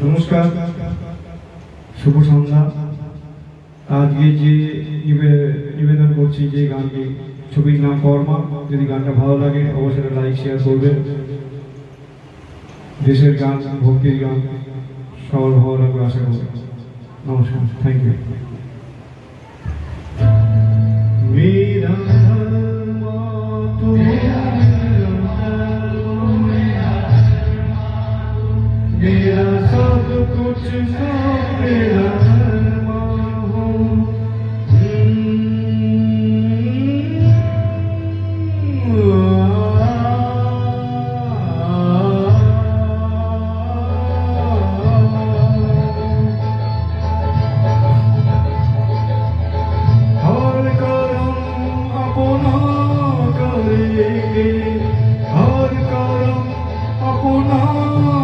নমস্কার, শুভ সন্ধ্যা। আজকে যে নিবেদন করছি যে গানটি, ছবির নাম কর্মা। যদি গানটা ভালো লাগে অবশ্যই লাইক শেয়ার করবেন। দেশের গান, ভক্তির গান, সবার ভালো লাগবে আশা করি। নমস্কার, থ্যাংক ইউ। मेरा सब कुछ सब मेरा